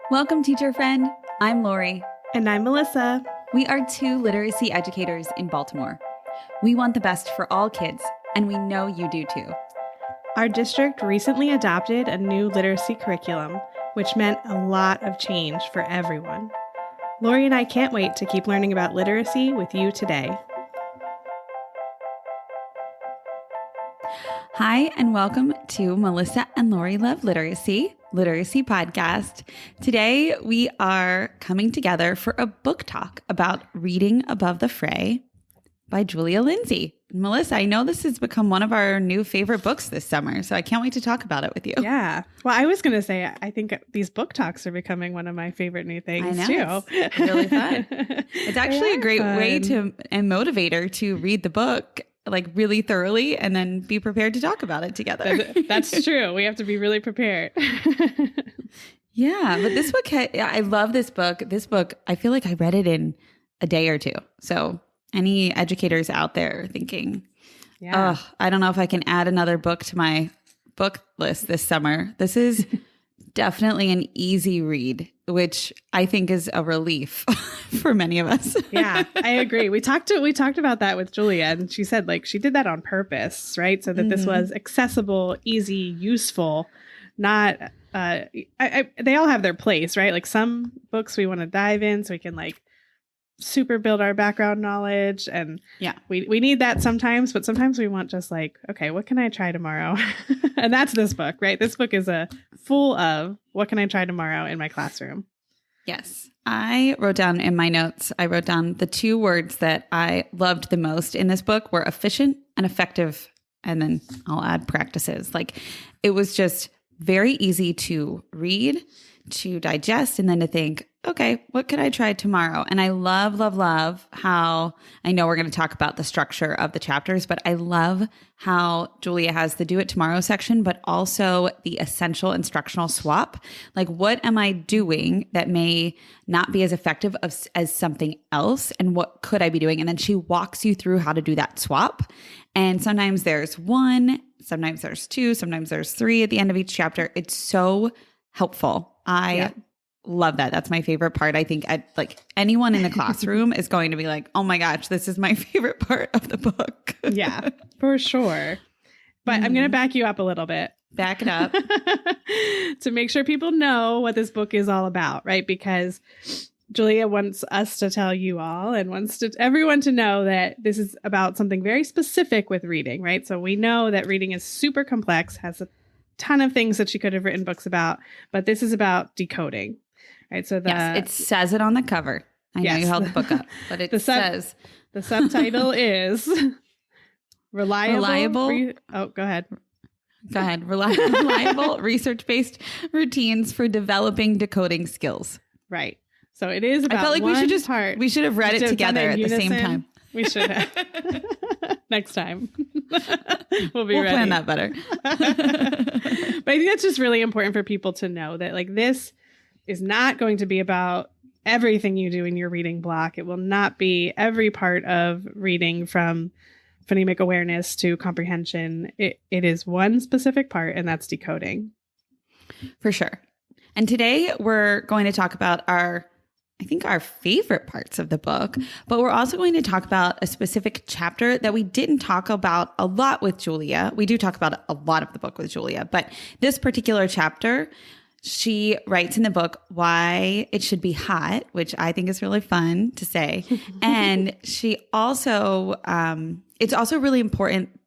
Welcome, teacher friend. I'm Lori. And I'm Melissa. We are two literacy educators in Baltimore. We want the best for all kids, and we know you do too. Our district recently adopted a new literacy curriculum, which meant a lot of change for everyone. Lori and I can't wait to keep learning about literacy with you today. Hi, and welcome to Melissa and Lori Love Literacy Podcast. Today, we are coming together for a book talk about Reading Above the Fray by Julia Lindsay. Melissa, I know this has become one of our new favorite books this summer, so I can't wait to talk about it with you. Yeah. Well, I was going to say, I think these book talks are becoming one of my favorite new things, I know, too. It's really fun. It's actually a great way to, and motivator to read the book like really thoroughly and then be prepared to talk about it together. That's true. We have to be really prepared. Yeah, but this book, I love this book. This book, I feel like I read it in a day or two. So any educators out there thinking, oh, I don't know if I can add another book to my book list this summer. This is definitely an easy read, which I think is a relief for many of us. Yeah, I agree. We talked about that with Julia, and she said like she did that on purpose, right? So that this was accessible, easy, useful, not they all have their place, right? Like some books we want to dive in so we can like super build our background knowledge, and we need that sometimes, but sometimes we want just like, okay, what can I try tomorrow? And that's this book, right? This book is full of what can I try tomorrow in my classroom. Yes. I wrote down in my notes, the two words that I loved the most in this book were efficient and effective. And then I'll add practices. Like it was just very easy to read, to digest, and then to think, okay, what could I try tomorrow? And I love, love, love how, I know we're going to talk about the structure of the chapters, but I love how Julia has the do it tomorrow section, but also the essential instructional swap. Like, what am I doing that may not be as effective as something else? And what could I be doing? And then she walks you through how to do that swap. And sometimes there's one, sometimes there's two, sometimes there's three at the end of each chapter. It's so helpful. I love that. That's my favorite part. I think like anyone in the classroom is going to be like, oh my gosh, this is my favorite part of the book. Yeah, for sure. But I'm going to back you up a little bit. Back it up. To make sure people know what this book is all about, right? Because Julia wants us to tell you all and wants everyone to know that this is about something very specific with reading, right? So we know that reading is super complex, has a ton of things that she could have written books about, but this is about decoding. Right, so it says it on the cover. I know you held the book up, but it says the subtitle is reliable. Go ahead. Go ahead. Reliable research-based routines for developing decoding skills. Right. So it is about. I felt like we should have read it together at the same time. We should have. Next time. We'll ready. Plan that better. But I think that's just really important for people to know that like this is not going to be about everything you do in your reading block. It will not be every part of reading from phonemic awareness to comprehension. It is one specific part, and that's decoding. For sure. And today we're going to talk about our favorite parts of the book, but we're also going to talk about a specific chapter that we didn't talk about a lot with Julia. We do talk about a lot of the book with Julia, but this particular chapter, she writes in the book why it should be hot, which I think is really fun to say. And she also, it's also really important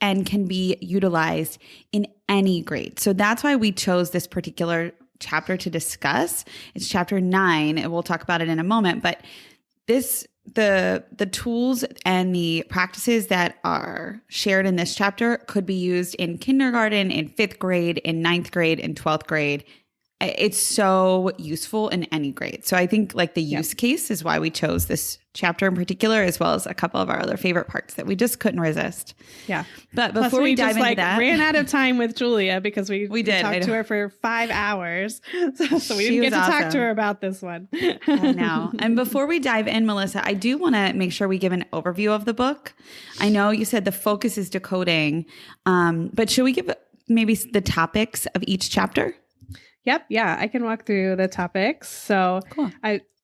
and can be utilized in any grade. So that's why we chose this particular chapter to discuss. It's chapter 9, and we'll talk about it in a moment. But the tools and the practices that are shared in this chapter could be used in kindergarten, in 5th grade, in 9th grade, in 12th grade. It's so useful in any grade. So I think like the use case is why we chose this chapter in particular, as well as a couple of our other favorite parts that we just couldn't resist. Yeah. But before we dive into that, ran out of time with Julia because we talked to her for 5 hours. So we didn't get to talk to her about this one. I know. And before we dive in, Melissa, I do want to make sure we give an overview of the book. I know you said the focus is decoding, but should we give maybe the topics of each chapter? Yep. Yeah. I can walk through the topics. So Cool.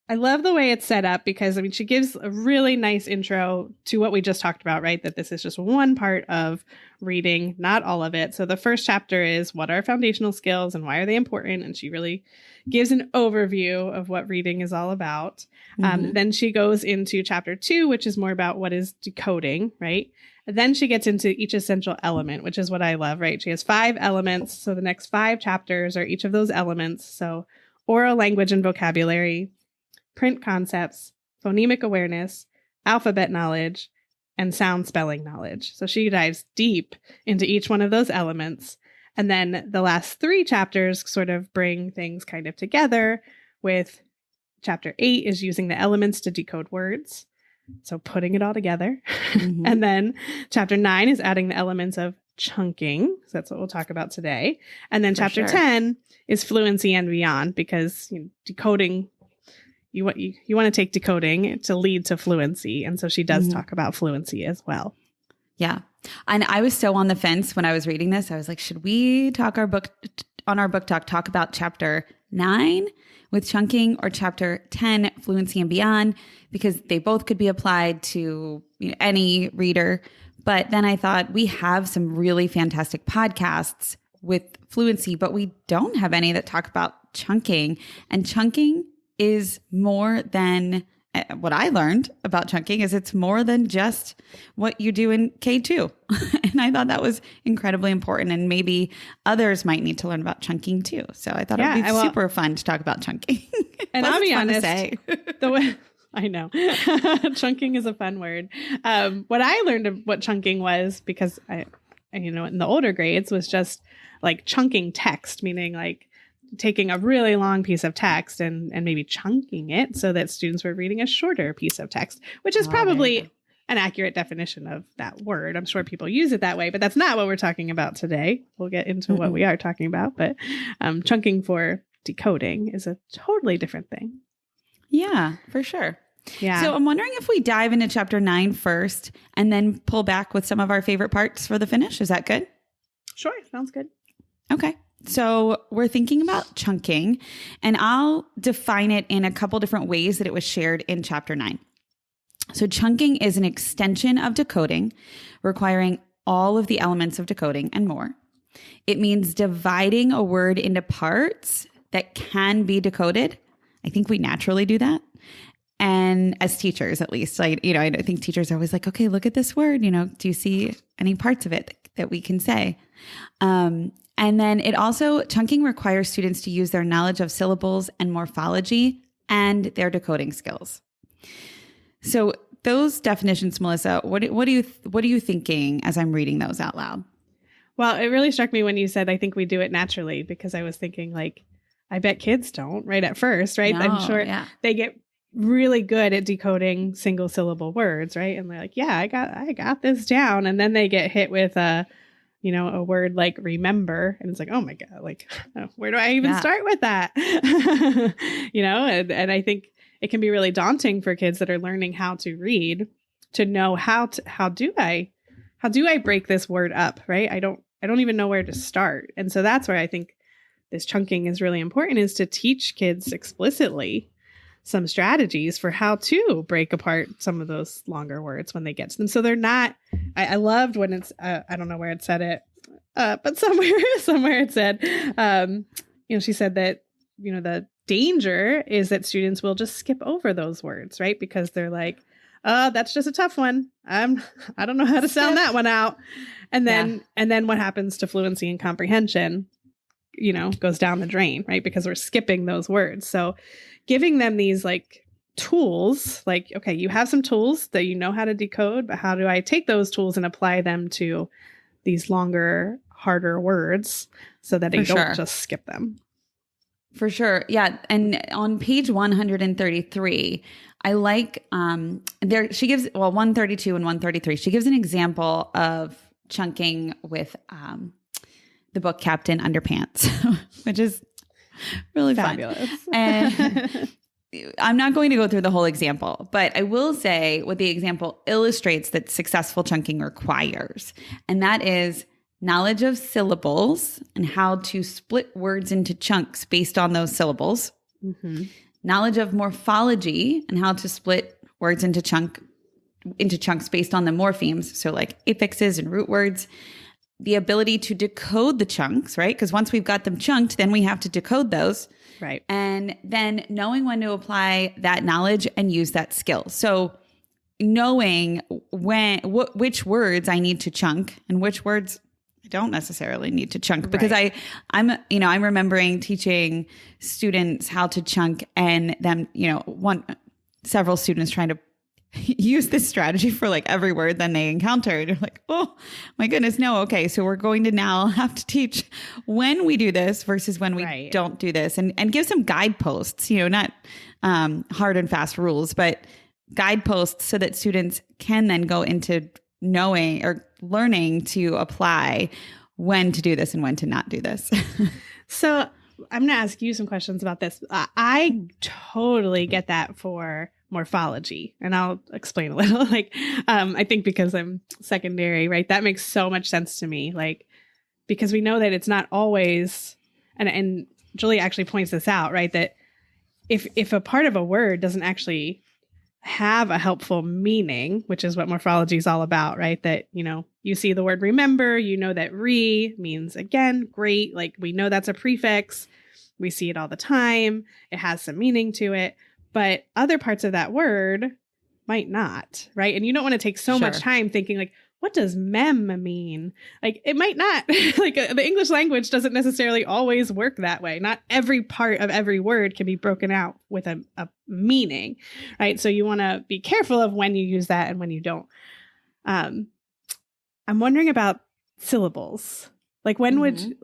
I love the way it's set up because, I mean, she gives a really nice intro to what we just talked about, right? That this is just one part of reading, not all of it. So the first chapter is what are foundational skills and why are they important? And she really gives an overview of what reading is all about. Then she goes into chapter 2, which is more about what is decoding, right? And then she gets into each essential element, which is what I love, right? She has 5 elements. So the next 5 chapters are each of those elements. So oral language and vocabulary, print concepts, phonemic awareness, alphabet knowledge, and sound spelling knowledge. So she dives deep into each one of those elements. And then the last 3 chapters sort of bring things kind of together with chapter 8 is using the elements to decode words. So putting it all together. And then chapter 9 is adding the elements of chunking. So that's what we'll talk about today. And then chapter 10 is fluency and beyond, because decoding, you want to take decoding to lead to fluency. And so she does talk about fluency as well. Yeah. And I was so on the fence when I was reading this. I was like, should we talk on our book talk about chapter 9 with chunking or chapter 10, fluency and beyond? Because they both could be applied to any reader. But then I thought we have some really fantastic podcasts with fluency, but we don't have any that talk about chunking. And chunking is more than what I learned about chunking is it's more than just what you do in K2. And I thought that was incredibly important. And maybe others might need to learn about chunking too. So I thought it would be super fun to talk about chunking. And I'll be honest, the way I know chunking is a fun word. What I learned of what chunking was, because I in the older grades, was just like chunking text, meaning like taking a really long piece of text and maybe chunking it so that students were reading a shorter piece of text, which is probably an accurate definition of that word. I'm sure people use it that way, but that's not what we're talking about today. We'll get into what we are talking about, but chunking for decoding is a totally different thing. Yeah, for sure. Yeah. So I'm wondering if we dive into chapter 9 first and then pull back with some of our favorite parts for the finish. Is that good? Sure. Sounds good. Okay. So we're thinking about chunking, and I'll define it in a couple different ways that it was shared in chapter 9. So chunking is an extension of decoding, requiring all of the elements of decoding and more. It means dividing a word into parts that can be decoded. I think we naturally do that. And as teachers, at least, I think teachers are always like, okay, look at this word. Do you see any parts of it that we can say? And then chunking requires students to use their knowledge of syllables and morphology and their decoding skills. So those definitions, Melissa, what are you thinking as I'm reading those out loud? Well, it really struck me when you said, I think we do it naturally, because I was thinking like, I bet kids don't right at first, right? No, I'm sure they get really good at decoding single syllable words, right? And they're like, yeah, I got this down. And then they get hit with a word like remember. And it's like, oh my God, like, where do I even start with that? And I think it can be really daunting for kids that are learning how to read to know how do I break this word up, right? I don't even know where to start. And so that's where I think this chunking is really important, is to teach kids explicitly some strategies for how to break apart some of those longer words when they get to them. So they're not, I loved when it's, I don't know where it said it, but somewhere it said, she said that, the danger is that students will just skip over those words, right? Because they're like, that's just a tough one. I don't know how to sound that one out. And then what happens to fluency and comprehension, goes down the drain, right? Because we're skipping those words. So giving them these like tools, like, okay, you have some tools that you know how to decode, but how do I take those tools and apply them to these longer, harder words so that I don't just skip them? For sure. Yeah. And on page 133, I like, she gives, 132 and 133, she gives an example of chunking with, the book Captain Underpants, which is really fabulous. Fun. And I'm not going to go through the whole example, but I will say what the example illustrates that successful chunking requires. And that is knowledge of syllables and how to split words into chunks based on those syllables, knowledge of morphology and how to split words into chunks based on the morphemes, so like affixes and root words, the ability to decode the chunks, right? Because once we've got them chunked, then we have to decode those. Right. And then knowing when to apply that knowledge and use that skill. So knowing which words I need to chunk and which words I don't necessarily need to chunk, because I'm remembering teaching students how to chunk, and them, several students trying to use this strategy for like every word then they encountered. You're like, oh my goodness, no. Okay. So we're going to now have to teach when we do this versus when we don't do this, and give some guideposts, not hard and fast rules, but guideposts so that students can then go into knowing or learning to apply when to do this and when to not do this. So I'm going to ask you some questions about this. I totally get that for morphology, and I'll explain a little. I think because I'm secondary, right? That makes so much sense to me. Because we know that it's not always, and Julie actually points this out, right? That if a part of a word doesn't actually have a helpful meaning, which is what morphology is all about, right? That, you see the word remember, that means again, great. We know that's a prefix. We see it all the time. It has some meaning to it, but other parts of that word might not, right? And you don't want to take so much time thinking what does mem mean? It might not, the English language doesn't necessarily always work that way. Not every part of every word can be broken out with a meaning, right? So you want to be careful of when you use that and when you don't. I'm wondering about syllables. When would,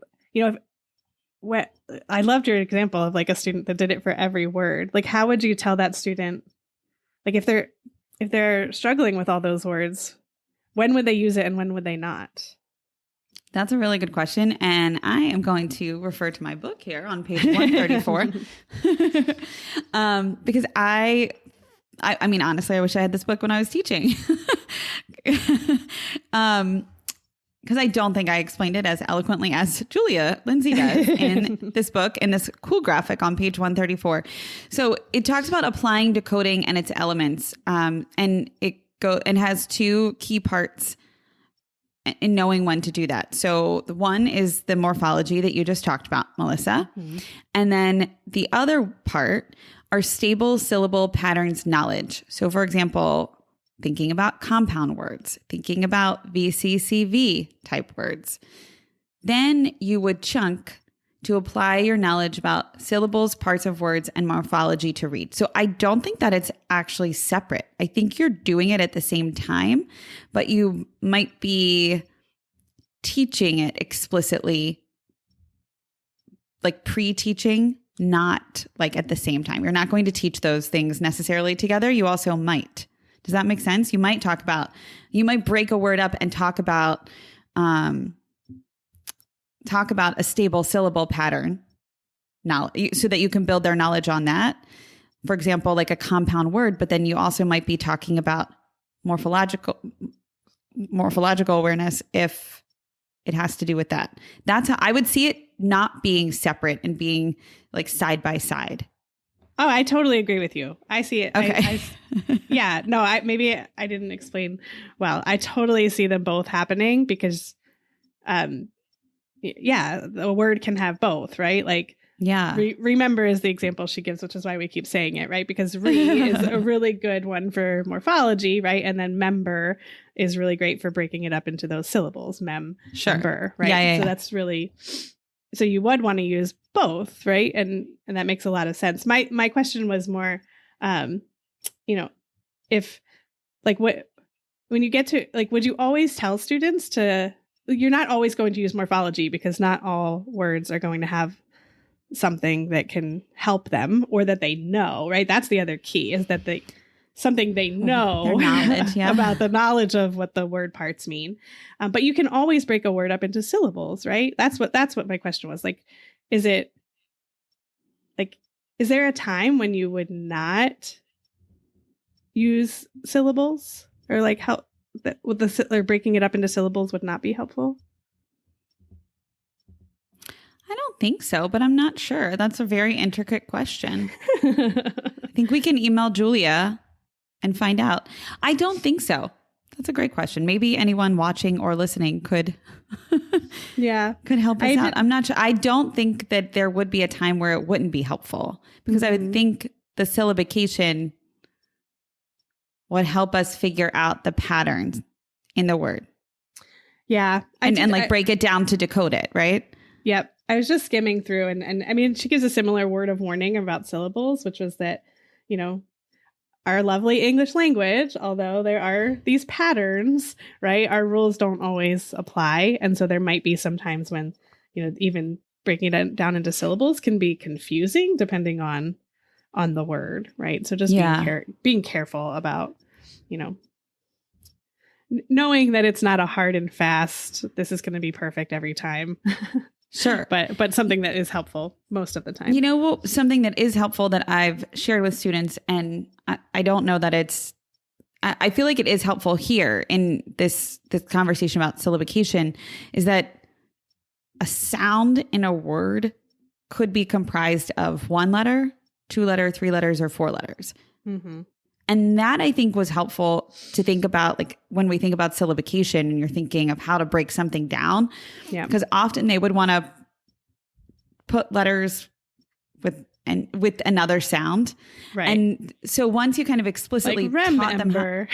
I loved your example of a student that did it for every word. How would you tell that student, if they're struggling with all those words, when would they use it and when would they not? That's a really good question. And I am going to refer to my book here on page 134. Because I mean, honestly, I wish I had this book when I was teaching. Because I don't think I explained it as eloquently as Julia Lindsay does in this book, in this cool graphic on page 134. So it talks about applying decoding and its elements. And it has two key parts in knowing when to do that. So the one is the morphology that you just talked about, Melissa. Mm-hmm. And then the other part are stable syllable patterns knowledge. So for example, thinking about compound words, thinking about VCCV type words. Then you would chunk to apply your knowledge about syllables, parts of words, and morphology to read. So I don't think that it's actually separate. I think you're doing it at the same time, but you might be teaching it explicitly, pre-teaching, not at the same time. You're not going to teach those things necessarily together. You also might. Does that make sense? You might break a word up and talk about a stable syllable pattern now, so that you can build their knowledge on that. For example, a compound word, but then you also might be talking about morphological awareness if it has to do with that. That's how I would see it, not being separate and being side by side. Oh, I totally agree with you. I see it. Okay. Maybe I didn't explain well. I totally see them both happening because, the word can have both, right? Remember is the example she gives, which is why we keep saying it, right? Because is a really good one for morphology, right? And then member is really great for breaking it up into those syllables, member, right? Yeah. So that's really... So you would want to use both, right? And that makes a lot of sense. My question was more, if when you get to would you always tell students you're not always going to use morphology because not all words are going to have something that can help them or that they know, right? That's the other key, is that something they know their knowledge, about the knowledge of what the word parts mean. But you can always break a word up into syllables, right? That's what my question was. Is there a time when you would not use syllables, or how that with or breaking it up into syllables would not be helpful? I don't think so, but I'm not sure. That's a very intricate question. I think we can email Julia and find out. I don't think so. That's a great question. Maybe anyone watching or listening could could help us out. I'm not sure. I don't think that there would be a time where it wouldn't be helpful, because I would think the syllabication would help us figure out the patterns in the word. Yeah. And like break it down to decode it, right? Yep. I was just skimming through and I mean, she gives a similar word of warning about syllables, which was that, you know, our lovely English language, although there are these patterns, right? Our rules don't always apply. And so there might be some times when, you know, even breaking it down into syllables can be confusing depending on the word, right? So just being careful about, you know, knowing that it's not a hard and fast, this is going to be perfect every time. Sure. But something that is helpful most of the time. You know, something that is helpful that I've shared with students, and I don't know that I feel like it is helpful here in this conversation about syllabication, is that a sound in a word could be comprised of 1 letter, 2 letter, 3 letters, or 4 letters. Mm-hmm. And that, I think, was helpful to think about, like when we think about syllabication and you're thinking of how to break something down. Yeah. Because often they would want to put letters with another sound. Right. And so once you kind of explicitly taught them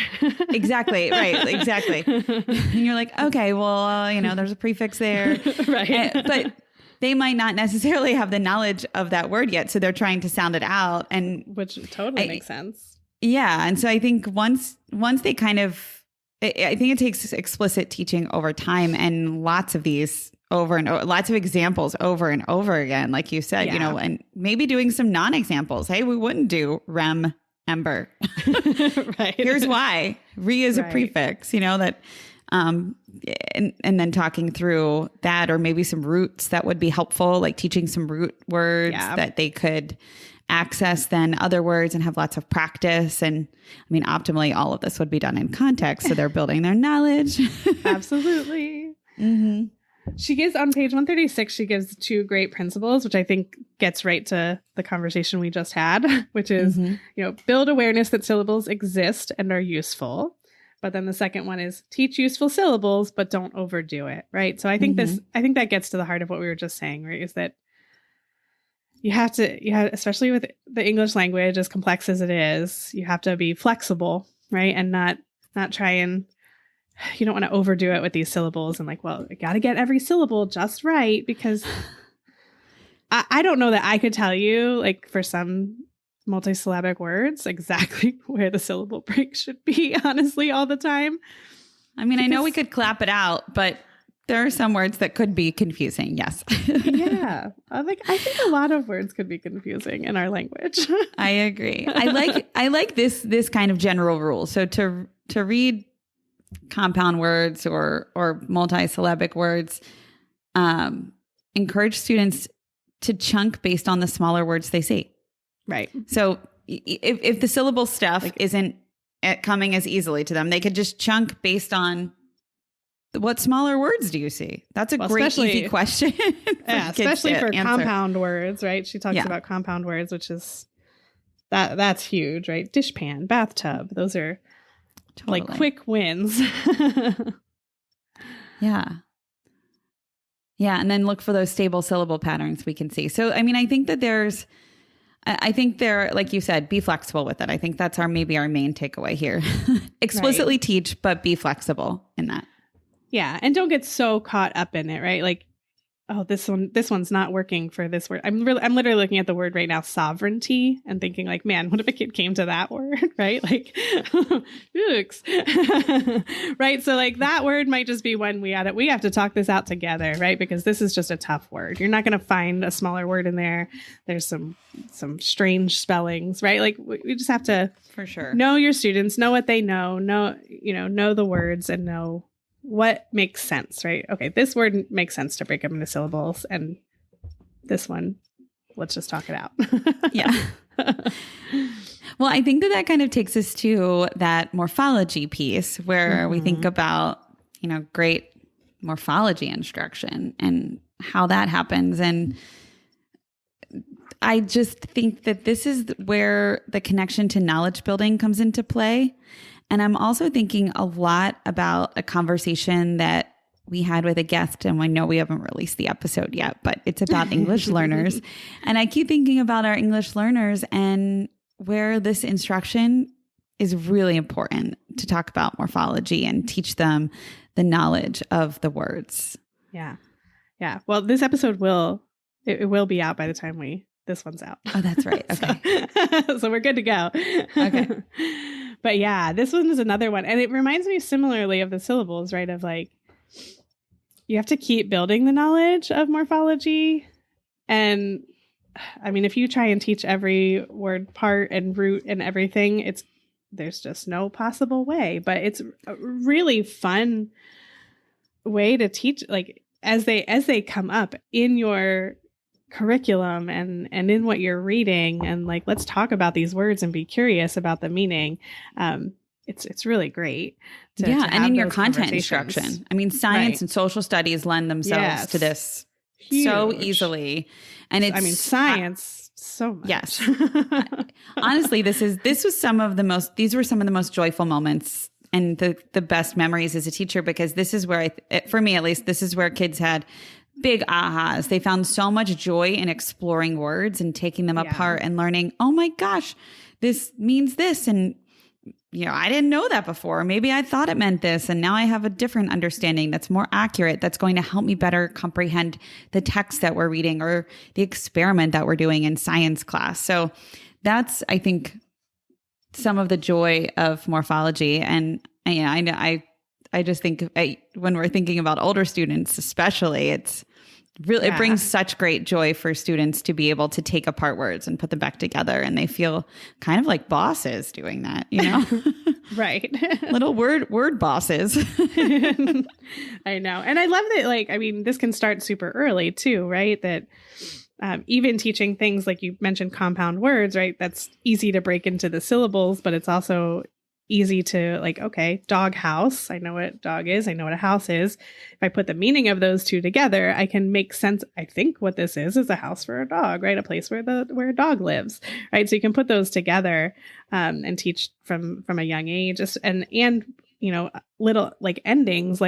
exactly, right, exactly. And you're like, okay, well, you know, there's a prefix there. Right. But they might not necessarily have the knowledge of that word yet. So they're trying to sound it out. And which totally makes sense. Yeah. And so I think once they kind of, I think it takes explicit teaching over time and lots of these over and over, lots of examples over and over again, like you said, you know, and maybe doing some non-examples. Hey, we wouldn't do rem, ember. Right. Here's why. Re is a prefix, you know, that, and then talking through that, or maybe some roots that would be helpful, like teaching some root words that they could access then other words and have lots of practice. And I mean, optimally, all of this would be done in context. So they're building their knowledge. Absolutely. Mm-hmm. She gives on page 136, she gives 2 great principles, which I think gets right to the conversation we just had, which is, you know, build awareness that syllables exist and are useful. But then the second one is teach useful syllables, but don't overdo it. Right. So I think I think that gets to the heart of what we were just saying, right? Is that you have to, especially with the English language, as complex as it is, you have to be flexible, right? And not try and, you don't want to overdo it with these syllables and like, well, I got to get every syllable just right, because I don't know that I could tell you, like, for some multisyllabic words, exactly where the syllable break should be, honestly, all the time. I mean, I know we could clap it out, but there are some words that could be confusing. Yes. Yeah. I think a lot of words could be confusing in our language. I agree. I like this kind of general rule. So to read compound words or multisyllabic words, encourage students to chunk based on the smaller words they see. Right. So if the syllable stuff isn't coming as easily to them, they could just chunk based on what smaller words do you see? That's a great, easy question. Yeah, especially for compound words, right? She talks about compound words, which is that's huge, right? Dishpan, bathtub. Those are like quick wins. Yeah. Yeah. And then look for those stable syllable patterns we can see. So, I mean, I think that like you said, be flexible with it. I think that's maybe our main takeaway here. Explicitly teach, but be flexible in that. Yeah. And don't get so caught up in it, right? Like, oh, this one's not working for this word. I'm literally looking at the word right now, sovereignty, and thinking like, man, what if a kid came to that word, right? Like, ooks. Right? So like that word might just be one we have to talk this out together, right? Because this is just a tough word. You're not going to find a smaller word in there. There's some strange spellings, right? Like we just have to, for sure, know your students, know what they know the words, and know what makes sense, right? Okay, this word makes sense to break up into syllables, and this one, let's just talk it out. Yeah. Well, I think that kind of takes us to that morphology piece where we think about, great morphology instruction. And how that happens. And I just think that this is where the connection to knowledge building comes into play. And I'm also thinking a lot about a conversation that we had with a guest, and I know we haven't released the episode yet, but it's about English learners. And I keep thinking about our English learners and where this instruction is really important to talk about morphology and teach them the knowledge of the words. Yeah. Yeah. Well, this episode will be out by the time this one's out. Oh, that's right. Okay. So we're good to go. Okay. But yeah, this one is another one. And it reminds me similarly of the syllables, right? Of like, you have to keep building the knowledge of morphology. And I mean, if you try and teach every word part and root and everything, there's just no possible way. But it's a really fun way to teach, like as they come up in your curriculum and in what you're reading, and like, let's talk about these words and be curious about the meaning. It's really great. To and in your content instruction. I mean, science and social studies lend themselves to this so easily. And science so much. Yes. Honestly, these were some of the most joyful moments and the best memories as a teacher, because this is where for me at least, this is where kids had big ahas. They found so much joy in exploring words and taking them apart and learning, oh my gosh, this means this. And, I didn't know that before. Maybe I thought it meant this. And now I have a different understanding that's more accurate, that's going to help me better comprehend the text that we're reading or the experiment that we're doing in science class. So that's, I think, some of the joy of morphology. And I just think when we're thinking about older students, especially, it's really, it brings such great joy for students to be able to take apart words and put them back together. And they feel kind of like bosses doing that, Right. Little word bosses. I know. And I love that, this can start super early too, right? That even teaching things like you mentioned compound words, right? That's easy to break into the syllables, but it's also easy to okay, dog house. I know what dog is. I know what a house is. If I put the meaning of those two together, I can make sense. I think what this is a house for a dog, right? A place where a dog lives, right? So you can put those together and teach from a young age. And little endings,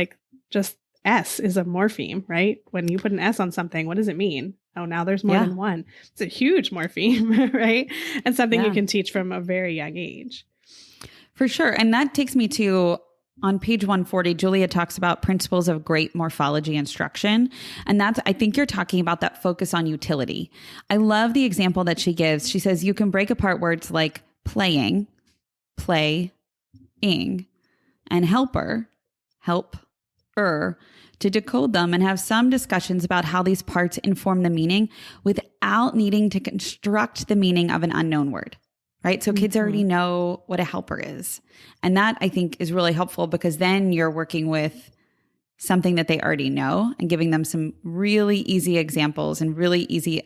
just S is a morpheme, right? When you put an S on something, what does it mean? Oh, now there's more than one. It's a huge morpheme, right? And something you can teach from a very young age. For sure. And that takes me to, on page 140, Julia talks about principles of great morphology instruction. And I think you're talking about that focus on utility. I love the example that she gives. She says, you can break apart words like playing, playing, and helper, helper, to decode them and have some discussions about how these parts inform the meaning without needing to construct the meaning of an unknown word. Right? So kids already know what a helper is. And that, I think, is really helpful, because then you're working with something that they already know and giving them some really easy examples and really easy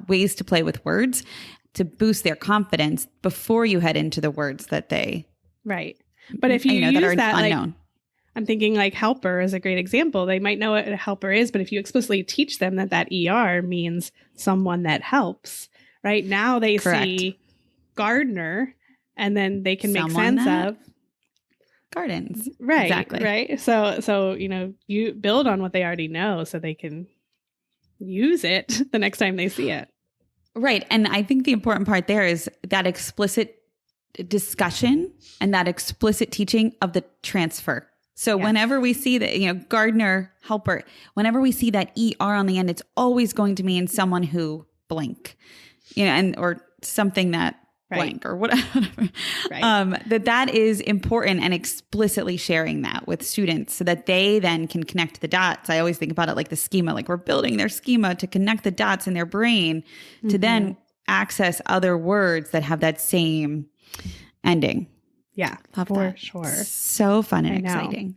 ways to play with words to boost their confidence before you head into the words that they... Right. But if you use that unknown. I'm thinking helper is a great example. They might know what a helper is, but if you explicitly teach them that ER means someone that helps, right? Now they see gardener, and then they can make sense of gardens. Right. Exactly. Right. So, you build on what they already know so they can use it the next time they see it. Right. And I think the important part there is that explicit discussion and that explicit teaching of the transfer. So whenever we see that, gardener, helper, whenever we see that ER on the end, it's always going to mean someone who blank, or something that blank or whatever. Right. That is important, and explicitly sharing that with students so that they then can connect the dots. I always think about it like the schema, like we're building their schema to connect the dots in their brain to then access other words that have that same ending. Yeah, love for that. Sure. So fun and exciting.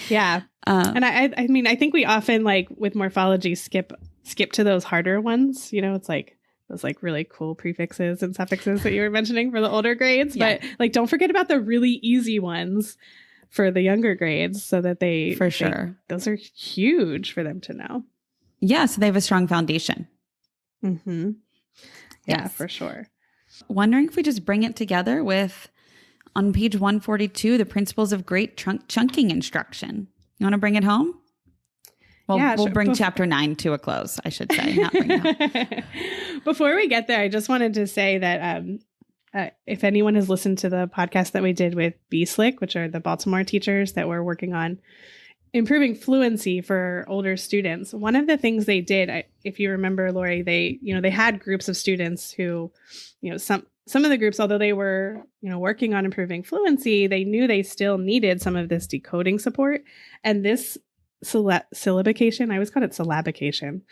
Yeah. And I think we often with morphology skip to those harder ones. It's those really cool prefixes and suffixes that you were mentioning for the older grades. Yeah. But don't forget about the really easy ones for the younger grades so that those are huge for them to know. Yeah, so they have a strong foundation. Mm-hmm. Yeah, Yes. for sure. Wondering if we just bring it together with, on page 142, the principles of great chunking instruction. You want to bring it home? Well, Yeah, we'll sure. bring chapter 9 to a close, I should say, not bring it home. Before we get there, I just wanted to say that if anyone has listened to the podcast that we did with B-Slick, which are the Baltimore teachers that were working on improving fluency for older students, one of the things they did, if you remember, Lori, they had groups of students who, some of the groups, although they were, working on improving fluency, they knew they still needed some of this decoding support. And this syllabication, I always call it syllabication.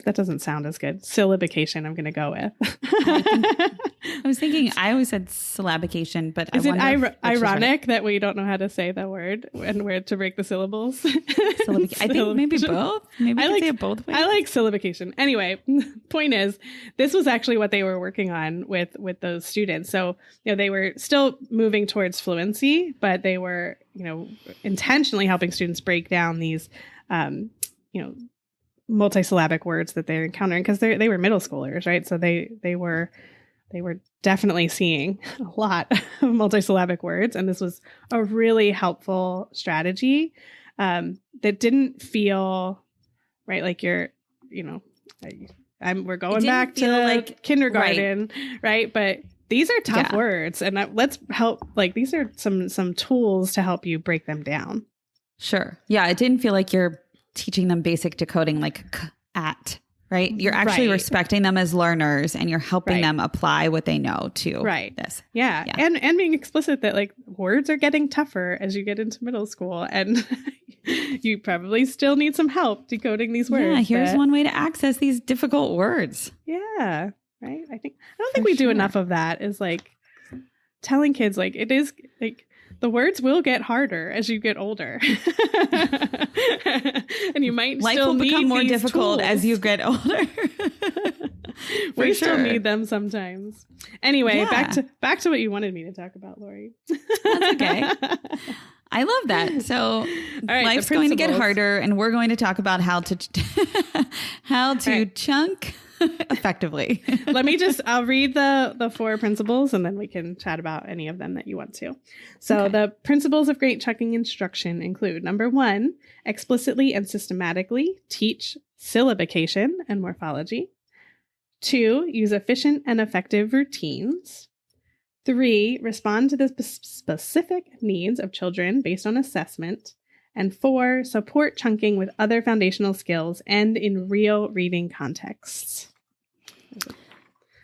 That doesn't sound as good. Syllabication, I'm going to go with. I was thinking, I always said syllabication, but is it ironic that we don't know how to say the word and where to break the syllables? I think maybe both. Maybe I say it both ways. I like syllabication. Anyway, point is, this was actually what they were working on with those students. So, they were still moving towards fluency, but they were, intentionally helping students break down these, multisyllabic words that they're encountering, because they were middle schoolers, right? So they were definitely seeing a lot of multisyllabic words, and this was a really helpful strategy that didn't feel right like we're going back to like kindergarten, right? But these are tough words, and let's help. Like, these are some tools to help you break them down. Sure. Yeah, it didn't feel like you're teaching them basic decoding like at, right? You're actually respecting them as learners, and you're helping them apply what they know to this. Yeah. And being explicit that like words are getting tougher as you get into middle school, and you probably still need some help decoding these words. Yeah, here's one way to access these difficult words. Yeah. Right. I don't think we do enough of that, is like telling kids like it is like the words will get harder as you get older. And you might Life still will become more difficult tools as you get older. We still need them sometimes. Anyway, back to what you wanted me to talk about, Lori. That's okay. I love that. So life's going to get harder, and we're going to talk about how to chunk effectively. I'll read the 4 principles, and then we can chat about any of them that you want to. So the principles of great chunking instruction include: number 1, explicitly and systematically teach syllabication and morphology. 2, use efficient and effective routines. 3, respond to the specific needs of children based on assessment. And 4, support chunking with other foundational skills and in real reading contexts.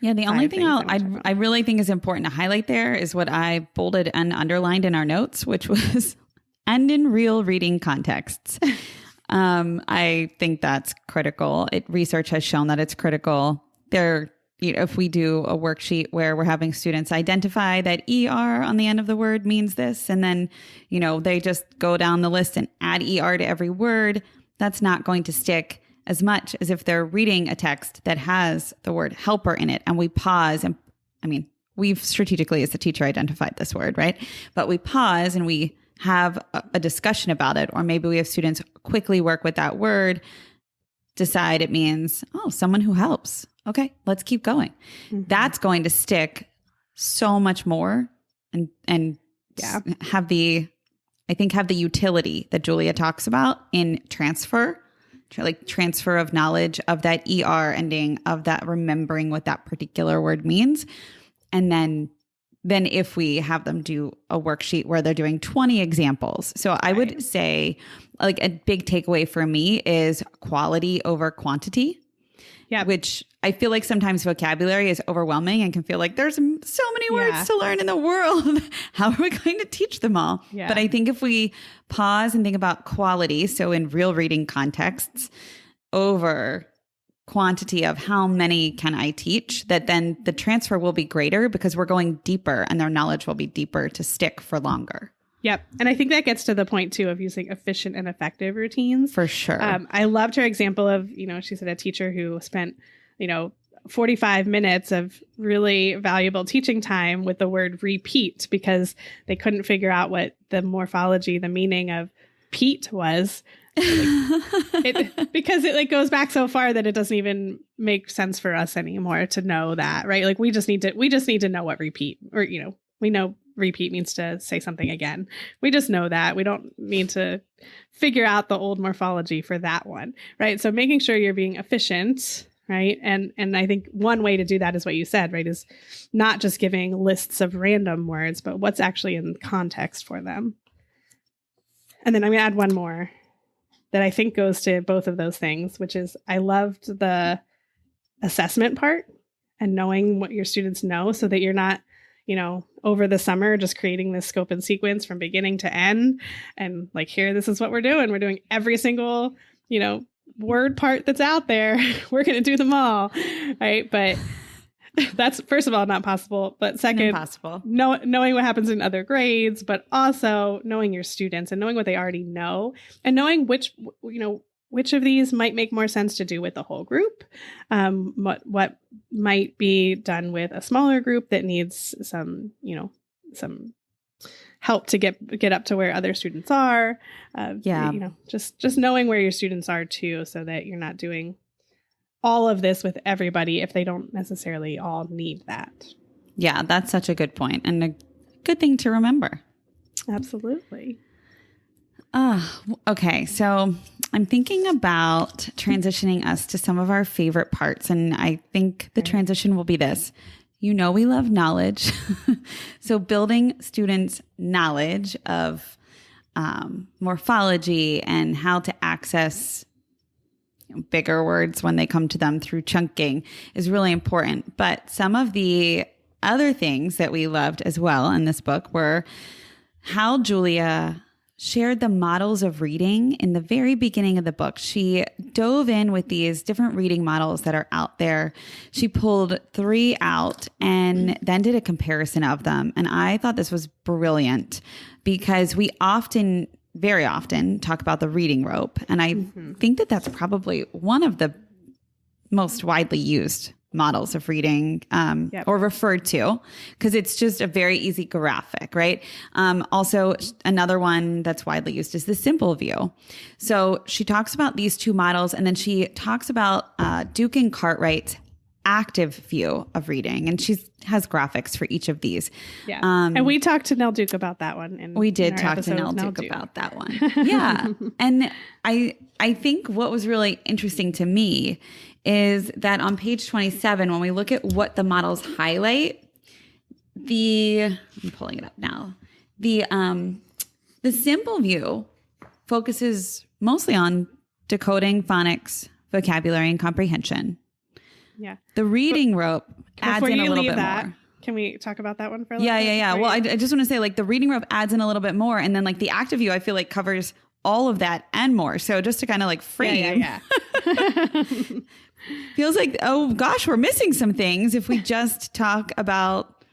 Yeah, the only thing I really think is important to highlight there is what I bolded and underlined in our notes, which was and in real reading contexts. I think that's critical. Research has shown that it's critical. If we do a worksheet where we're having students identify that ER on the end of the word means this, and then, they just go down the list and add ER to every word, that's not going to stick as much as if they're reading a text that has the word helper in it, and we pause. And we've strategically as the teacher identified this word, right? But we pause and we have a discussion about it, or maybe we have students quickly work with that word, decide it means, someone who helps. Okay, let's keep going. Mm-hmm. That's going to stick so much more and have the utility that Julia talks about in transfer of knowledge of that ER ending, of that remembering what that particular word means. And then if we have them do a worksheet where they're doing 20 examples. So I would say like a big takeaway for me is quality over quantity. Yeah. Which I feel like sometimes vocabulary is overwhelming and can feel like there's so many words to learn in the world. How are we going to teach them all? Yeah. But I think if we pause and think about quality, so in real reading contexts, over quantity of how many can I teach, that then the transfer will be greater because we're going deeper and their knowledge will be deeper to stick for longer. Yep. And I think that gets to the point, too, of using efficient and effective routines. For sure. I loved her example of, she said a teacher who spent, 45 minutes of really valuable teaching time with the word repeat because they couldn't figure out what the morphology, the meaning of peat was. Because it like goes back so far that it doesn't even make sense for us anymore to know that, right? Like we just need to know what repeat, or we know repeat means to say something again. We just know that. We don't need to figure out the old morphology for that one, right? So making sure you're being efficient, right? And I think one way to do that is what you said, right? Is not just giving lists of random words, but what's actually in context for them. And then I'm going to add one more that I think goes to both of those things, which is I loved the assessment part and knowing what your students know so that you're not, over the summer just creating this scope and sequence from beginning to end. And like, here, this is what we're doing. We're doing every single, word part that's out there. We're going to do them all. Right. But that's, first of all, not possible. But second, impossible. Knowing what happens in other grades, but also knowing your students and knowing what they already know and knowing which of these might make more sense to do with the whole group. What might be done with a smaller group that needs some help to get up to where other students are. Just knowing where your students are too, so that you're not doing all of this with everybody if they don't necessarily all need that. Yeah, that's such a good point and a good thing to remember. Absolutely. Okay. So I'm thinking about transitioning us to some of our favorite parts. And I think the transition will be this. We love knowledge. So building students' knowledge of morphology and how to access bigger words when they come to them through chunking is really important. But some of the other things that we loved as well in this book were how Julia shared the models of reading in the very beginning of the book. She dove in with these different reading models that are out there. She pulled 3 out and then did a comparison of them. And I thought this was brilliant because we very often talk about the reading rope. And I think that that's probably one of the most widely used models of reading or referred to, because it's just a very easy graphic, right? Also, another one that's widely used is the simple view. So she talks about these 2 models, and then she talks about Duke and Cartwright's active view of reading, and she has graphics for each of these. Yeah, and we talked to Nell Duke about that one. We did talk to Nell Duke about that one. Yeah, and I think what was really interesting to me is that on page 27, when we look at what the models highlight, I'm pulling it up now. The simple view focuses mostly on decoding, phonics, vocabulary, and comprehension. Yeah. The reading rope adds in a little bit more. Can we talk about that one for a little bit? Yeah. Well, I just want to say, like, the reading rope adds in a little bit more, and then like the active view, I feel like covers all of that and more. So just to kind of like frame. Yeah. Feels like, oh gosh, we're missing some things if we just talk about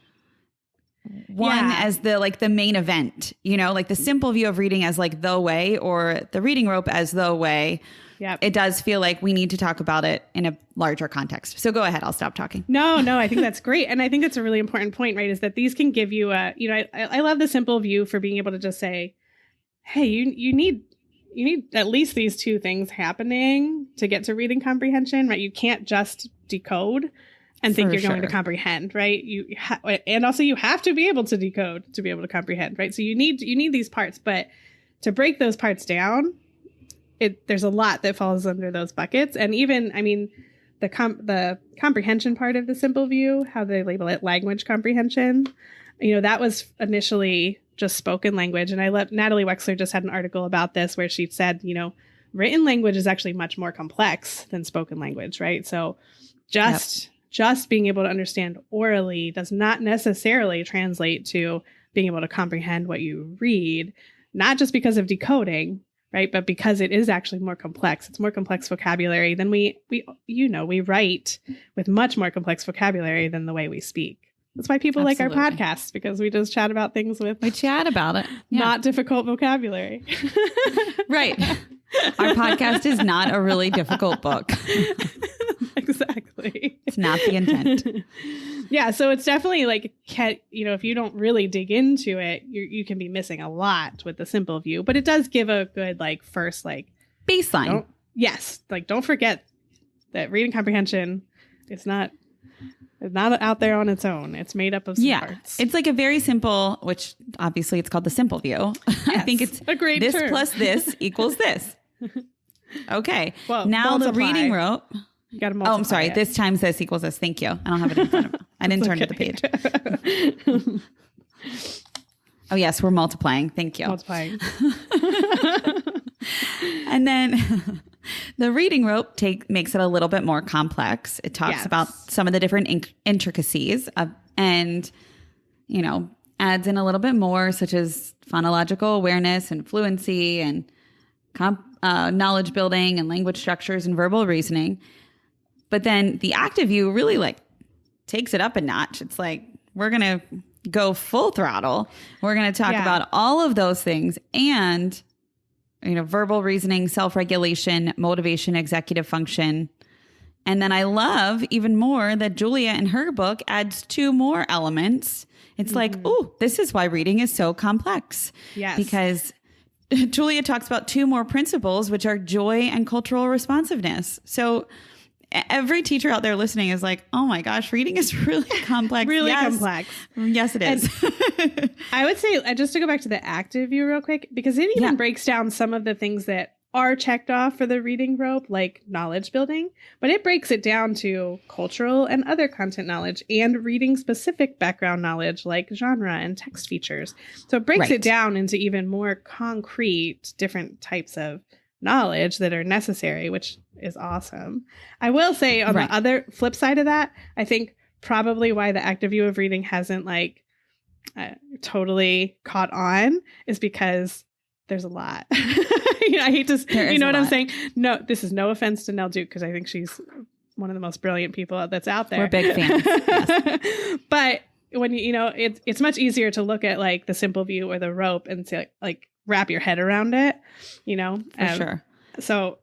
one as the main event, like the simple view of reading as like the way, or the reading rope as the way. Yeah, it does feel like we need to talk about it in a larger context. So go ahead. I'll stop talking. No, I think that's great. And I think that's a really important point, right? Is that these can give you I love the simple view for being able to just say, hey, you need at least these 2 things happening to get to reading comprehension, right? You can't just decode and think you're going to comprehend, right? And also you have to be able to decode to be able to comprehend, right? So you need these parts, but to break those parts down, there's a lot that falls under those buckets. And even, the comprehension part of the simple view, how they label it language comprehension, that was initially just spoken language. And Natalie Wexler just had an article about this where she said, written language is actually much more complex than spoken language, right? So just being able to understand orally does not necessarily translate to being able to comprehend what you read, not just because of decoding, right? But because it is actually more complex. It's more complex vocabulary than we write with much more complex vocabulary than the way we speak. That's why people like our podcasts, because we just chat about things with... We chat about it. Yeah. Not difficult vocabulary. Right. Our podcast is not a really difficult book. Exactly. It's not the intent. Yeah, so it's definitely like, if you don't really dig into it, you can be missing a lot with the simple view. But it does give a good, first, baseline. Don't forget that reading comprehension is not out there on its own. It's made up of some parts. It's like a very simple, which obviously it's called the simple view. Yes, I think it's a great this term. plus this equals this. Okay. Well, now the multiply. reading rope. You got to multiply. Oh, I'm sorry. it. This times this equals this. Thank you. I don't have it in front of me. I didn't turn to the page. Oh, yes. We're multiplying. Thank you. Multiplying. And then the reading rope makes it a little bit more complex. It talks about some of the different intricacies and, adds in a little bit more, such as phonological awareness and fluency and knowledge building and language structures and verbal reasoning. But then the active view really takes it up a notch. It's like, we're going to go full throttle. We're going to talk about all of those things and, verbal reasoning, self-regulation, motivation, executive function. And then I love even more that Julia in her book adds 2 more elements. It's like, oh, this is why reading is so complex. Yes. Because Julia talks about 2 more principles, which are joy and cultural responsiveness. So every teacher out there listening is like, oh my gosh, reading is really complex. Really complex. Yes, it is. I would say, just to go back to the active view real quick, because it even breaks down some of the things that are checked off for the reading rope, like knowledge building, but it breaks it down to cultural and other content knowledge and reading specific background knowledge like genre and text features. So it breaks it down into even more concrete, different types of knowledge that are necessary, which is awesome. I will say on the other flip side of that, I think probably why the active view of reading hasn't totally caught on is because there's a lot. I hate to, you know what I'm saying? No, this is no offense to Nell Duke, because I think she's one of the most brilliant people that's out there. We're big fans. Yes. But when it's much easier to look at the simple view or the rope and say wrap your head around it, For sure. So,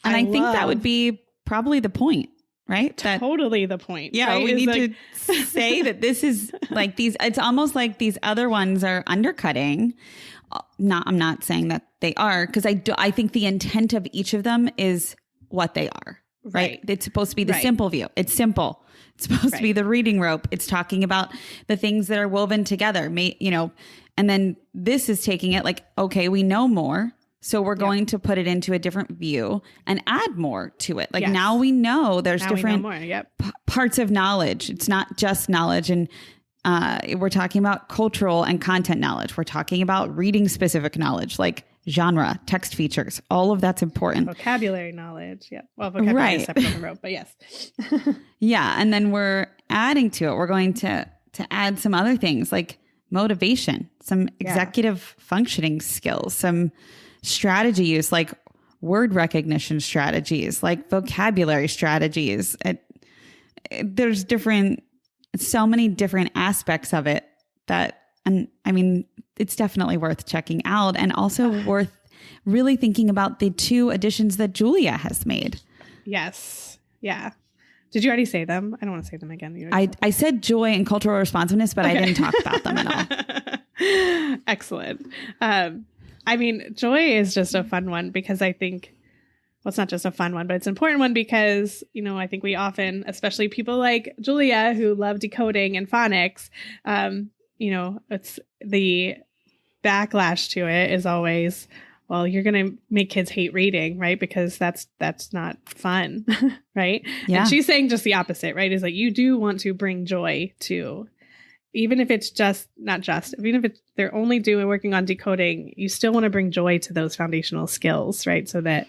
and I think that would be probably the point, right? Totally the point. Yeah, right? we need to say that this is it's almost like these other ones are undercutting. I'm not saying that they are, because I think the intent of each of them is what they are, right? It's supposed to be the simple view. It's simple. It's supposed to be the reading rope. It's talking about the things that are woven together, and then this is taking it okay, we know more. So we're going to put it into a different view and add more to it. Now we know there's different parts of knowledge. It's not just knowledge. And we're talking about cultural and content knowledge. We're talking about reading specific knowledge, like genre, text features. All of that's important. Vocabulary knowledge. Yeah. Well, vocabulary is separate on the rope, but yes. Yeah. And then we're adding to it. We're going to add some other things like motivation, some executive functioning skills, some strategy use, like word recognition strategies, like vocabulary strategies. There's so many different aspects of it it's definitely worth checking out, and also worth really thinking about the 2 additions that Julia has made. Yes. Yeah. Did you already say them? I don't want to say them again. I said joy and cultural responsiveness, but I didn't talk about them at all. Excellent. Joy is just a fun one because I think, well, it's not just a fun one, but it's an important one because, I think we often, especially people like Julia who love decoding and phonics, it's the backlash to it is always, well, you're going to make kids hate reading, right? Because that's not fun, right? Yeah. And she's saying just the opposite, right? Is you do want to bring joy to, even if it's even if they're only working on decoding, you still want to bring joy to those foundational skills, right? So that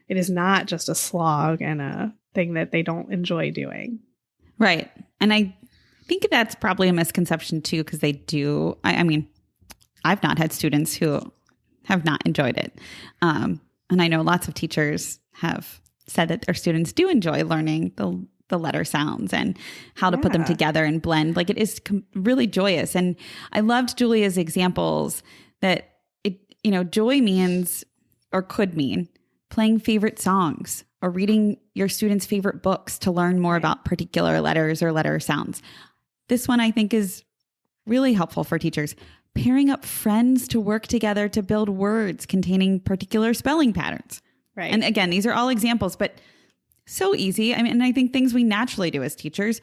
it is not just a slog and a thing that they don't enjoy doing. Right. And I think that's probably a misconception too, because they do. I've not had students who have not enjoyed it. And I know lots of teachers have said that their students do enjoy learning the letter sounds and how to put them together and blend. It is really joyous. And I loved Julia's examples that joy means, or could mean, playing favorite songs or reading your students' favorite books to learn more about particular letters or letter sounds. This one I think is really helpful for teachers. Pairing up friends to work together to build words containing particular spelling patterns. Right. And again, these are all examples, but so easy. I mean, and I think things we naturally do as teachers,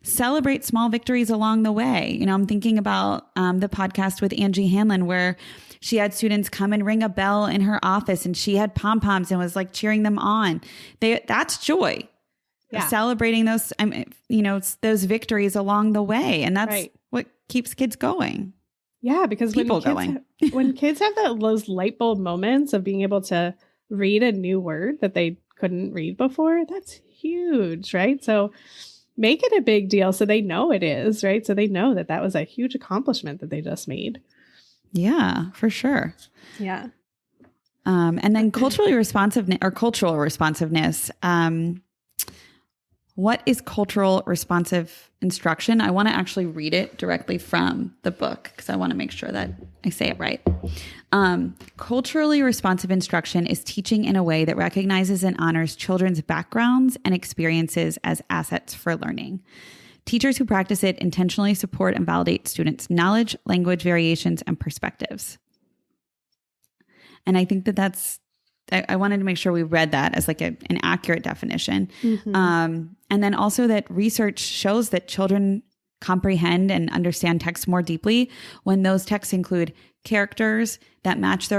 celebrate small victories along the way. You know, I'm thinking about the podcast with Angie Hanlon where she had students come and ring a bell in her office and she had pom-poms and was like cheering them on. That's joy. Yeah. Celebrating those, those victories along the way. And that's what keeps kids going. Yeah, because when kids have those light bulb moments of being able to read a new word that they couldn't read before, that's huge, right? So make it a big deal so they know it is, right? So they know that was a huge accomplishment that they just made. Yeah, for sure. Yeah. And then cultural responsiveness. What is cultural responsive instruction? I want to actually read it directly from the book because I want to make sure that I say it right. Culturally responsive instruction is teaching in a way that recognizes and honors children's backgrounds and experiences as assets for learning. Teachers who practice it intentionally support and validate students' knowledge, language variations, and perspectives. And I think I wanted to make sure we read that as like an accurate definition. Mm-hmm. And then also that research shows that children comprehend and understand text more deeply when those texts include characters that match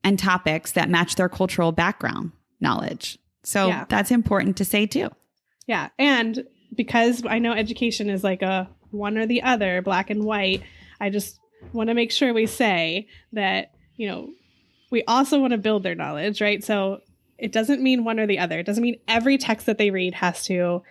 and topics that match their cultural background knowledge. So that's important to say too. Yeah. And because I know education is like a one or the other, black and white, I just want to make sure we say that, we also want to build their knowledge, right? So it doesn't mean one or the other. It doesn't mean every text that they read has to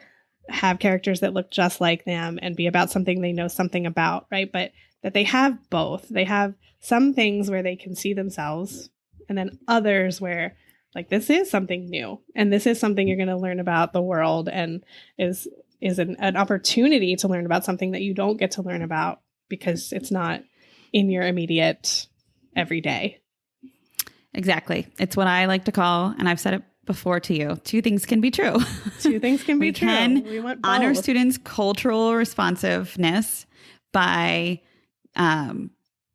have characters that look just like them and be about something they know something about, right? But that they have both. They have some things where they can see themselves and then others where like this is something new and this is something you're going to learn about the world and is an opportunity to learn about something that you don't get to learn about because it's not in your immediate everyday. Exactly. It's what I like to call, and I've said it before to you, two things can be true. Two things can be true. We want both. Honor students' cultural responsiveness by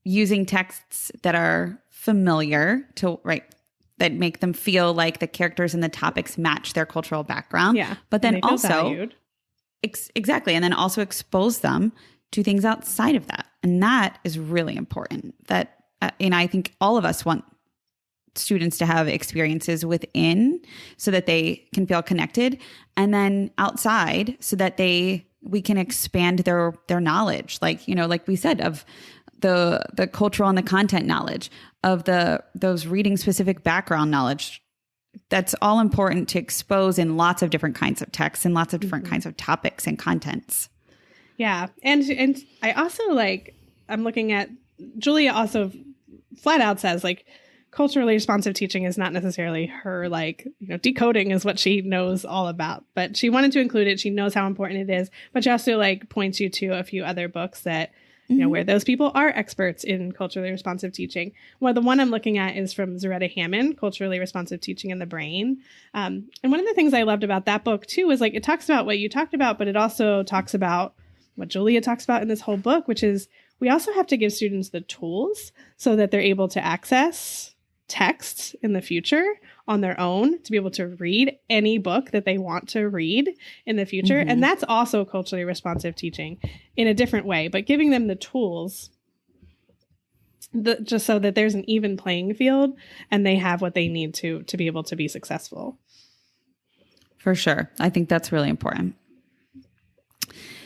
using texts that are familiar that make them feel like the characters and the topics match their cultural background. Yeah. But then also, exactly. And then also expose them to things outside of that. And that is really important. That, I think all of us want students to have experiences within so that they can feel connected, and then outside so that we can expand their knowledge. Like we said, of the cultural and the content knowledge of those reading specific background knowledge. That's all important to expose in lots of different kinds of texts and lots of different kinds of topics and contents. Yeah. And I also I'm looking at, Julia also flat out says culturally responsive teaching is not necessarily her, decoding is what she knows all about, but she wanted to include it. She knows how important it is, but she also points you to a few other books that, where those people are experts in culturally responsive teaching. Well, the one I'm looking at is from Zaretta Hammond, Culturally Responsive Teaching in the Brain. And one of the things I loved about that book too, is it talks about what you talked about, but it also talks about what Julia talks about in this whole book, which is we also have to give students the tools so that they're able to access texts in the future on their own, to be able to read any book that they want to read in the future. Mm-hmm. And that's also culturally responsive teaching in a different way, but giving them the tools just so that there's an even playing field and they have what they need to be able to be successful. For sure. I think that's really important.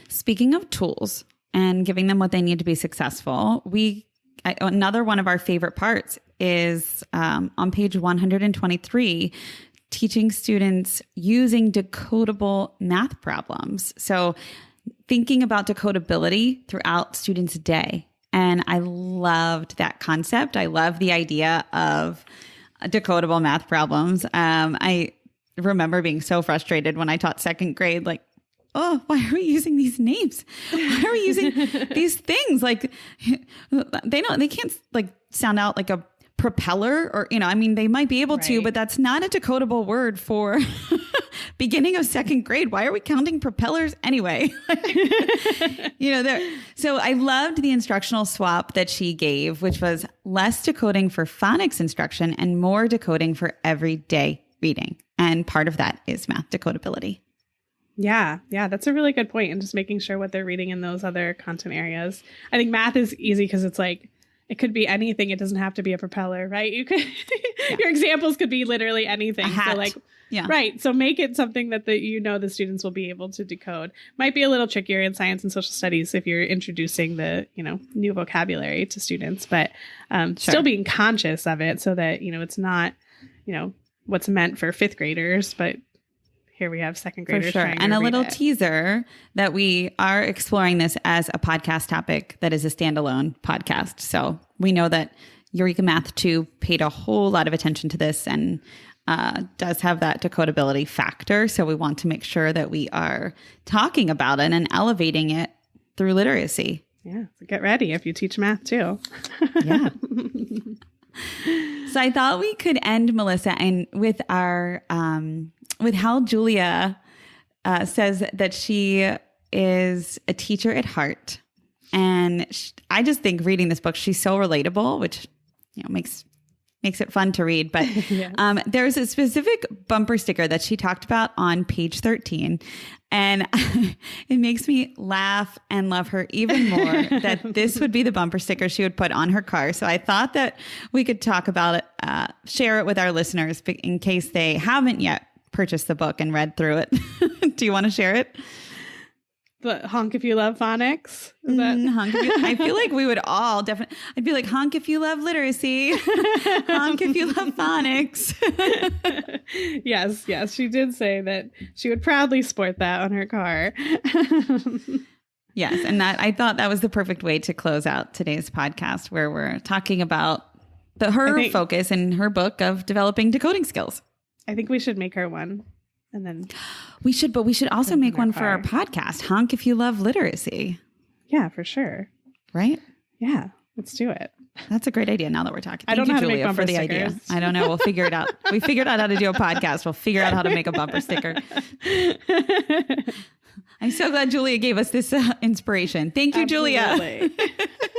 Speaking of tools and giving them what they need to be successful, another one of our favorite parts is on page 123, teaching students using decodable math problems. So thinking about decodability throughout students' day. And I loved that concept. I love the idea of decodable math problems. I remember being so frustrated when I taught second grade, oh, why are we using these names? Why are we using these things? They can't sound out like a propeller or, they might be able to, but that's not a decodable word for beginning of second grade. Why are we counting propellers anyway? So I loved the instructional swap that she gave, which was less decoding for phonics instruction and more decoding for everyday reading. And part of that is math decodability. Yeah, that's a really good point. And just making sure what they're reading in those other content areas. I think math is easy because it's like, it could be anything. It doesn't have to be a propeller, right? You could, your examples could be literally anything. A hat. So like, yeah. Right. So make it something that the students will be able to decode. Might be a little trickier in science and social studies if you're introducing the, new vocabulary to students, but still being conscious of it so that, it's not, what's meant for fifth graders, but here we have second graders. For sure. Trying And to a read little it. teaser that we are exploring this as a podcast topic that is a standalone podcast. So we know that Eureka Math 2 paid a whole lot of attention to this and does have that decodability factor. So we want to make sure that we are talking about it and elevating it through literacy. Yeah. So get ready if you teach math too. Yeah. So I thought we could end, Melissa, and with our with how Julia says that she is a teacher at heart, and I just think reading this book, she's so relatable, which makes it fun to read. But there's a specific bumper sticker that she talked about on page 13. And it makes me laugh and love her even more that this would be the bumper sticker she would put on her car. So I thought that we could talk about it, share it with our listeners in case they haven't yet purchased the book and read through it. Do you want to share it? The honk if you love phonics. Honk if you, I feel like we would all definitely. I'd be like, honk if you love literacy, honk if you love phonics. Yes, she did say that she would proudly sport that on her car. Yes, and that I thought that was the perfect way to close out today's podcast, where we're talking about her focus in her book of developing decoding skills. I think we should make her one. And then we should also make one for our podcast. Honk if you love literacy. Yeah, for sure. Right? Yeah, let's do it. That's a great idea now that we're talking. I don't know how to make Julia, bumper for the stickers. idea. I don't know. We'll figure it out. We figured out how to do a podcast. We'll figure out how to make a bumper sticker. I'm so glad Julia gave us this inspiration. Thank you, Absolutely.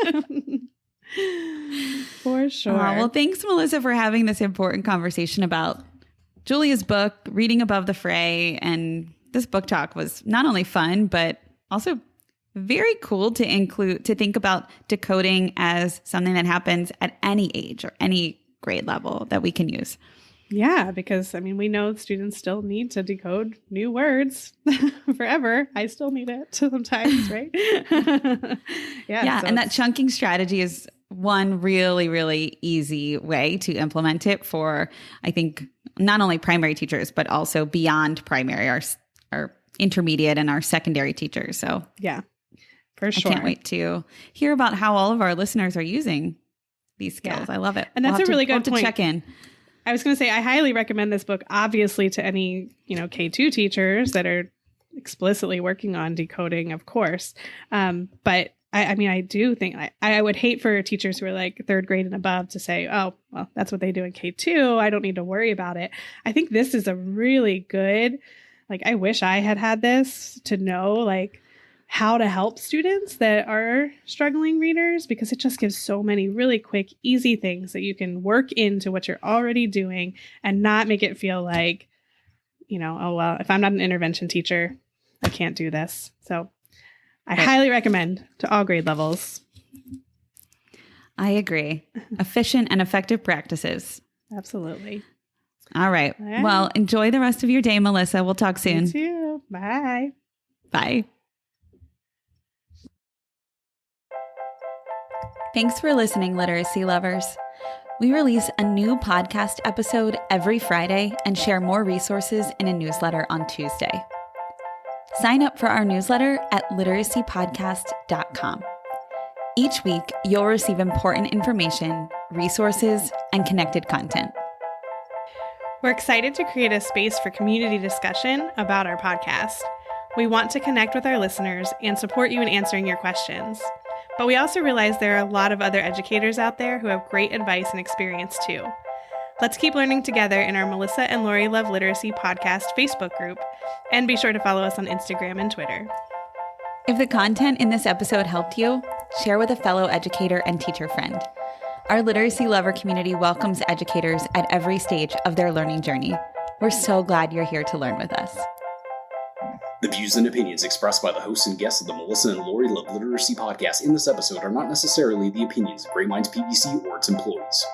Julia. For sure. Well, thanks, Melissa, for having this important conversation about Julia's book, Reading Above the Fray. And this book talk was not only fun, but also very cool to think about decoding as something that happens at any age or any grade level that we can use. Yeah, because we know students still need to decode new words forever. I still need it sometimes, right? Yeah. So and that chunking strategy is one really, really easy way to implement it for, I think, not only primary teachers, but also beyond primary, our intermediate and our secondary teachers. So yeah, for sure. I can't wait to hear about how all of our listeners are using these skills. Yeah. I love it. And that's a really good point. To check in. I was going to say, I highly recommend this book, obviously, to any, K2 teachers that are explicitly working on decoding, of course. But I do think I would hate for teachers who are like third grade and above to say, oh, well, that's what they do in K2. I don't need to worry about it. I think this is a really good, I wish I had this to know, how to help students that are struggling readers, because it just gives so many really quick, easy things that you can work into what you're already doing and not make it feel like, oh, well, if I'm not an intervention teacher, I can't do this. So I highly recommend to all grade levels. I agree. Efficient and effective practices. Absolutely. All right. Well, enjoy the rest of your day, Melissa. We'll talk soon. You too. Bye. Bye. Thanks for listening, literacy lovers. We release a new podcast episode every Friday and share more resources in a newsletter on Tuesday. Sign up for our newsletter at literacypodcast.com. Each week, you'll receive important information, resources, and connected content. We're excited to create a space for community discussion about our podcast. We want to connect with our listeners and support you in answering your questions. But we also realize there are a lot of other educators out there who have great advice and experience too. Let's keep learning together in our Melissa and Lori Love Literacy Podcast Facebook group, and be sure to follow us on Instagram and Twitter. If the content in this episode helped you, share with a fellow educator and teacher friend. Our literacy lover community welcomes educators at every stage of their learning journey. We're so glad you're here to learn with us. The views and opinions expressed by the hosts and guests of the Melissa and Lori Love Literacy podcast in this episode are not necessarily the opinions of Great Minds PBC or its employees.